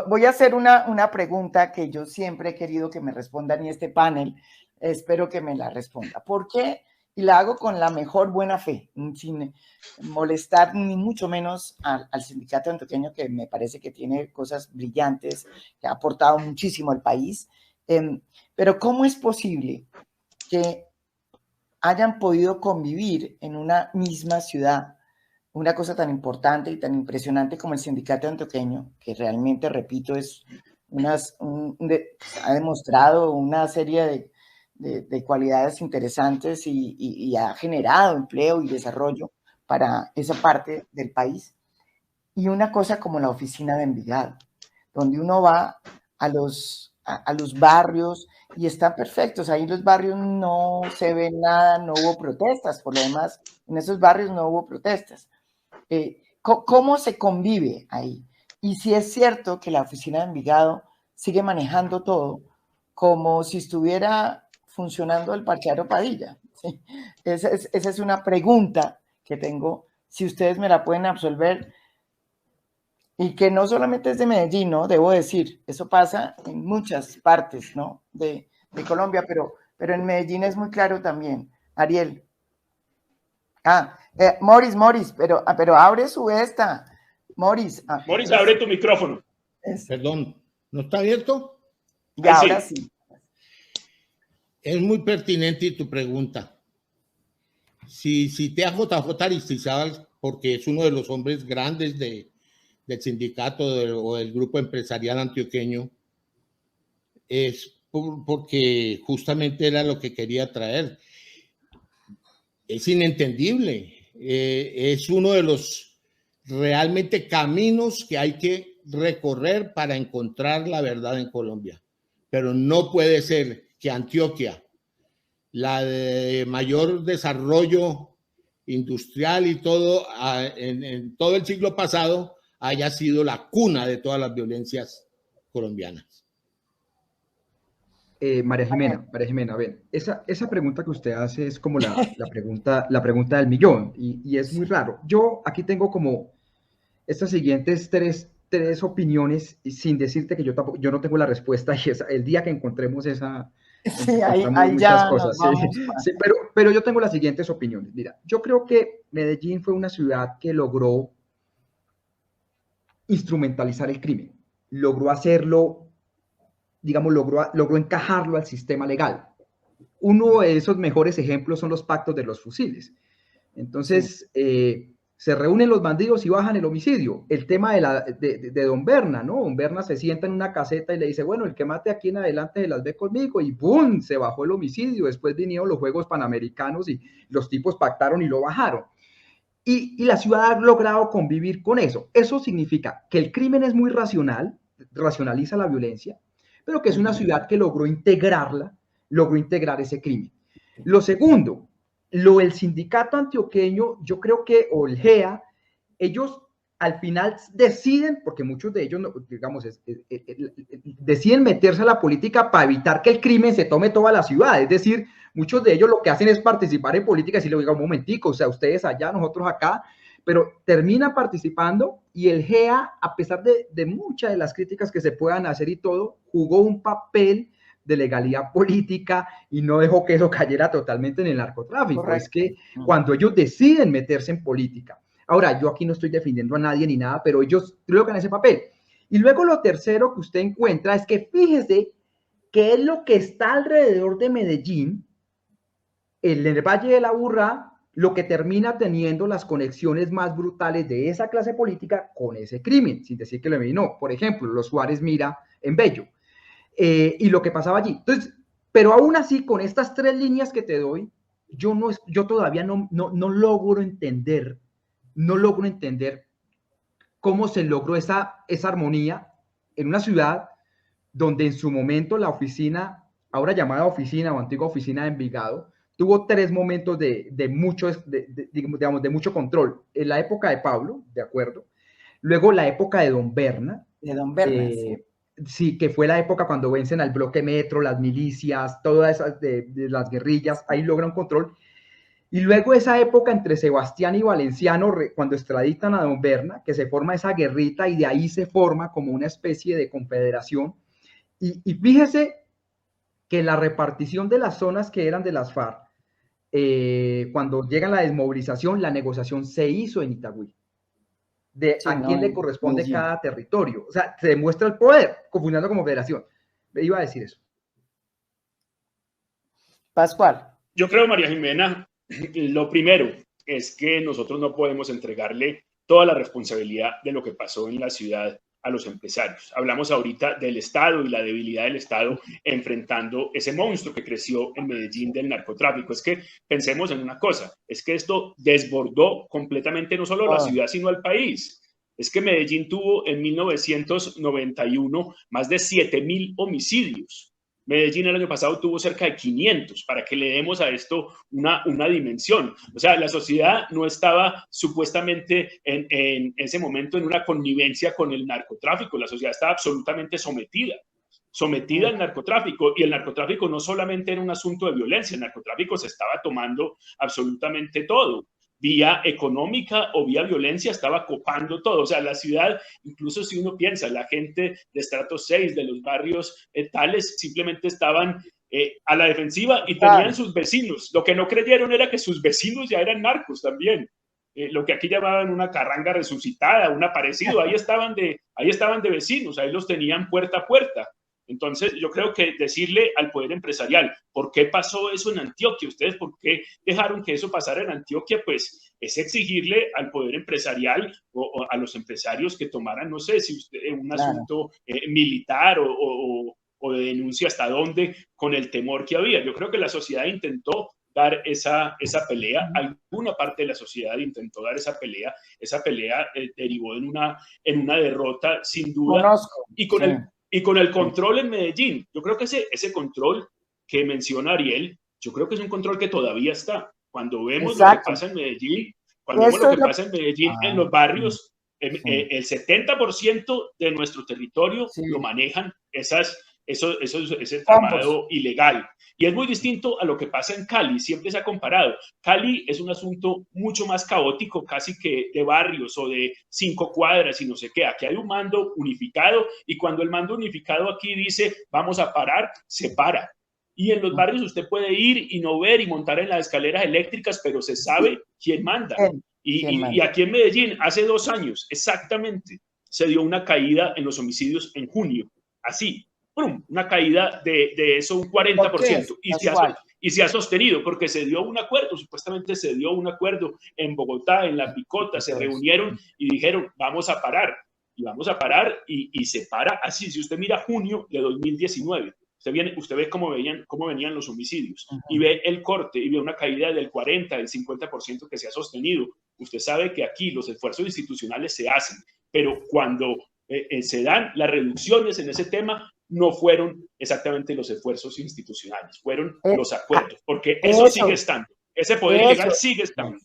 voy a hacer una pregunta que yo siempre he querido que me respondan y este panel, espero que me la responda. ¿Por qué? Y la hago con la mejor buena fe, sin molestar ni mucho menos al sindicato antioqueño, que me parece que tiene cosas brillantes, que ha aportado muchísimo al país. Pero ¿cómo es posible que hayan podido convivir en una misma ciudad una cosa tan importante y tan impresionante como el sindicato antioqueño, que realmente, repito, ha demostrado una serie de cualidades interesantes y ha generado empleo y desarrollo para esa parte del país? Y una cosa como la oficina de Envigado, donde uno va a los barrios y están perfectos. Ahí los barrios no se ve nada, no hubo protestas. Por lo demás, en esos barrios no hubo protestas. ¿Cómo se convive ahí? Y si es cierto que la oficina de Envigado sigue manejando todo como si estuviera funcionando el parqueadero Padilla. ¿Sí? Esa es una pregunta que tengo, si ustedes me la pueden absolver, y que no solamente es de Medellín, ¿no? Debo decir, eso pasa en muchas partes, ¿no? de Colombia, pero en Medellín es muy claro también. Ariel. Morris, pero abre su esta. Morris. Morris, abre tu micrófono. Perdón, ¿no está abierto? Y ahora sí. Es muy pertinente tu pregunta. Si TJJ Aristizábal, porque es uno de los hombres grandes del sindicato o del grupo empresarial antioqueño, es porque justamente era lo que quería traer. Es inentendible. Es uno de los realmente caminos que hay que recorrer para encontrar la verdad en Colombia. Pero no puede ser que Antioquia, la de mayor desarrollo industrial y todo, en todo el siglo pasado, haya sido la cuna de todas las violencias colombianas. María Jimena, ven, esa pregunta que usted hace es como la pregunta del millón y es muy raro. Yo aquí tengo como estas siguientes tres opiniones, sin decirte que yo no tengo la respuesta, y el día que encontremos esa, sí, ahí muchas cosas. Sí, pero yo tengo las siguientes opiniones. Mira, yo creo que Medellín fue una ciudad que logró instrumentalizar el crimen, logró hacerlo, digamos, logró encajarlo al sistema legal. Uno de esos mejores ejemplos son los pactos de los fusiles. Entonces, se reúnen los bandidos y bajan el homicidio. El tema de Don Berna, ¿no? Don Berna se sienta en una caseta y le dice, bueno, el que mate aquí en adelante se las ve conmigo, y ¡pum! Se bajó el homicidio. Después vinieron los Juegos Panamericanos y los tipos pactaron y lo bajaron. Y la ciudad ha logrado convivir con eso. Eso significa que el crimen es muy racional, racionaliza la violencia, pero que es una ciudad que logró integrar ese crimen. Lo segundo, el sindicato antioqueño, yo creo que, o el GEA, ellos al final deciden, porque muchos de ellos, digamos, deciden meterse a la política para evitar que el crimen se tome toda la ciudad. Es decir, muchos de ellos lo que hacen es participar en política, y si le digo un momentico, o sea, ustedes allá, nosotros acá, pero terminan participando, y el GEA, a pesar de muchas de las críticas que se puedan hacer y todo, jugó un papel de legalidad política y no dejó que eso cayera totalmente en el narcotráfico. Correcto. Es que cuando ellos deciden meterse en política, ahora, yo aquí no estoy defendiendo a nadie ni nada, pero ellos colocan ese papel. Y luego lo tercero que usted encuentra es que fíjese qué es lo que está alrededor de Medellín, en el Valle de la Aburrá, lo que termina teniendo las conexiones más brutales de esa clase política con ese crimen, sin decir que lo eliminó. Por ejemplo, los Suárez Mira en Bello. Y lo que pasaba allí. Entonces, pero aún así, con estas tres líneas que te doy, yo todavía no logro entender cómo se logró esa armonía en una ciudad donde en su momento la oficina, ahora llamada oficina o antigua oficina de Envigado, tuvo tres momentos de mucho control. En la época de Pablo, de acuerdo. Luego la época de Don Berna. De Don Berna, sí, que fue la época cuando vencen al bloque Metro, las milicias, todas esas de las guerrillas, ahí logran control. Y luego esa época entre Sebastián y Valenciano, cuando extraditan a Don Berna, que se forma esa guerrita y de ahí se forma como una especie de confederación. Y fíjese que la repartición de las zonas que eran de las FARC, cuando llega la desmovilización, la negociación se hizo en Itagüí. De Sí, a no, quién le corresponde Medellín. cada territorio. O sea, se demuestra el poder, funcionando como federación. Iba a decir eso. Pascual. Yo creo, María Jimena, lo primero es que nosotros no podemos entregarle toda la responsabilidad de lo que pasó en la ciudad a los empresarios. Hablamos ahorita del Estado y la debilidad del Estado enfrentando ese monstruo que creció en Medellín del narcotráfico. Es que pensemos en una cosa, es que esto desbordó completamente no solo la ciudad, sino al país. Es que Medellín tuvo en 1991 más de 7.000 homicidios. Medellín el año pasado tuvo cerca de 500, para que le demos a esto una dimensión. O sea, la sociedad no estaba supuestamente en ese momento en una connivencia con el narcotráfico, la sociedad estaba absolutamente sometida al narcotráfico, y el narcotráfico no solamente era un asunto de violencia, el narcotráfico se estaba tomando absolutamente todo. Vía económica o vía violencia estaba copando todo. O sea, la ciudad, incluso si uno piensa, la gente de estrato 6, de los barrios tales, simplemente estaban a la defensiva y tenían sus vecinos. Lo que no creyeron era que sus vecinos ya eran narcos también. Lo que aquí llamaban una carranga resucitada, un aparecido, ahí estaban de vecinos, ahí los tenían puerta a puerta. Entonces, yo creo que decirle al poder empresarial, ¿por qué pasó eso en Antioquia? ¿Ustedes por qué dejaron que eso pasara en Antioquia? Pues es exigirle al poder empresarial o a los empresarios que tomaran, no sé, si usted, un asunto militar o de denuncia hasta dónde, con el temor que había. Yo creo que la sociedad intentó dar esa pelea, alguna parte de la sociedad intentó dar esa pelea derivó en una derrota sin duda. Conozco, y con el control en Medellín. Yo creo que ese control que menciona Ariel, yo creo que es un control que todavía está. Cuando vemos lo que pasa en Medellín, en los barrios, el 70% de nuestro territorio lo manejan ese tramado ilegal. Y es muy distinto a lo que pasa en Cali, siempre se ha comparado. Cali es un asunto mucho más caótico, casi que de barrios o de 5 cuadras y no sé qué. Aquí hay un mando unificado y cuando el mando unificado aquí dice vamos a parar, se para. Y en los barrios usted puede ir y no ver y montar en las escaleras eléctricas, pero se sabe quién manda. Y aquí en Medellín, hace 2 años, exactamente, se dio una caída en los homicidios en junio. Así, ¡pum!, una caída de eso, un 40%. Y se ha sostenido porque se dio un acuerdo, supuestamente se dio un acuerdo en Bogotá, en La Picota, se reunieron y dijeron, vamos a parar. Y vamos a parar y se para así. Si usted mira junio de 2019, usted ve cómo venían los homicidios y ve el corte y ve una caída del 40, del 50% que se ha sostenido. Usted sabe que aquí los esfuerzos institucionales se hacen, pero cuando se dan las reducciones en ese tema, no fueron exactamente los esfuerzos institucionales, fueron los acuerdos, porque eso sigue estando, ese poder ilegal sigue estando.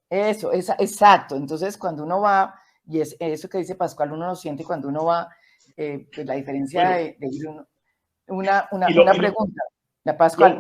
Exacto. Entonces, cuando uno va, y es eso que dice Pascual, uno lo siente cuando uno va, pues la diferencia de uno. Una pregunta. Pascual,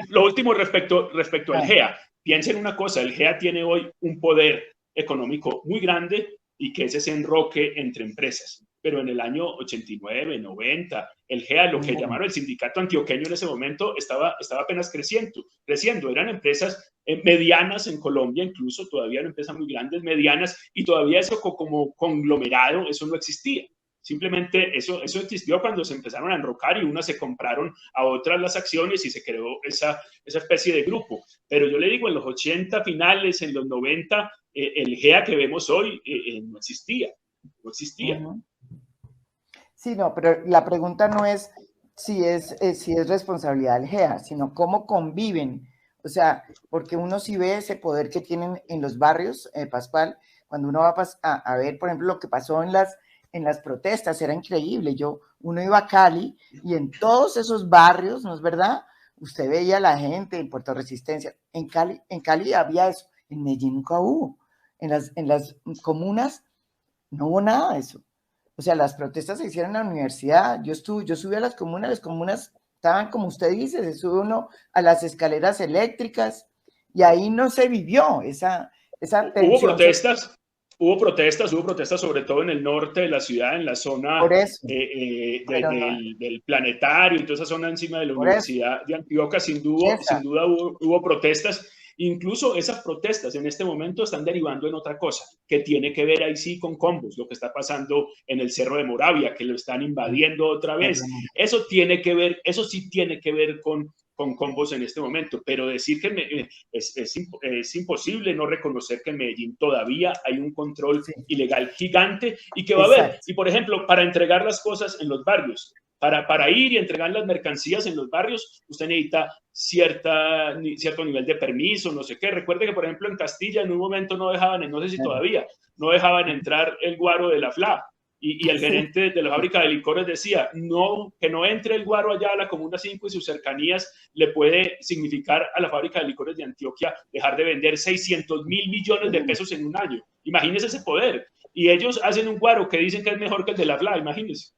lo último respecto al GEA. Piensen una cosa, el GEA tiene hoy un poder económico muy grande y que es ese enroque entre empresas. Pero en el año 89, 90, el GEA, lo que llamaron el sindicato antioqueño en ese momento, estaba apenas creciendo. Eran empresas medianas en Colombia, incluso todavía eran empresas muy grandes, medianas, y todavía eso como conglomerado, eso no existía. Simplemente eso existió cuando se empezaron a enrocar y unas se compraron a otras las acciones y se creó esa especie de grupo. Pero yo le digo, en los 80 finales, en los 90, el GEA que vemos hoy no existía. No existía. Sí, no, pero la pregunta no es si es responsabilidad del GEA, sino cómo conviven. O sea, porque uno sí ve ese poder que tienen en los barrios, Pascual, cuando uno va a ver, por ejemplo, lo que pasó en las protestas, era increíble. Uno iba a Cali y en todos esos barrios, ¿no es verdad? Usted veía a la gente en Puerto Resistencia. En Cali había eso, en Medellín nunca hubo. En las comunas no hubo nada de eso. O sea, las protestas se hicieron en la universidad. Yo subí a las comunas estaban como usted dice, se sube uno a las escaleras eléctricas y ahí no se vivió esa tensión. Hubo protestas sobre todo en el norte de la ciudad, en la zona del planetario y toda esa zona encima de la Universidad de Antioquia. Sin duda hubo protestas. Incluso esas protestas en este momento están derivando en otra cosa, que tiene que ver ahí sí con combos, lo que está pasando en el Cerro de Moravia, que lo están invadiendo otra vez. Eso sí tiene que ver con combos en este momento, pero decir que es imposible no reconocer que en Medellín todavía hay un control ilegal gigante y que va a haber. Y por ejemplo, para entregar las cosas en los barrios, para ir y entregar las mercancías en los barrios, usted necesita cierto nivel de permiso, no sé qué. Recuerde que, por ejemplo, en Castilla en un momento no dejaban, no sé si todavía, no dejaban entrar el guaro de la FLA. Y el gerente de la fábrica de licores decía, que no entre el guaro allá a la Comuna 5 y sus cercanías le puede significar a la fábrica de licores de Antioquia dejar de vender 600.000 millones de pesos en un año. Imagínese ese poder. Y ellos hacen un guaro que dicen que es mejor que el de la FLA, imagínense.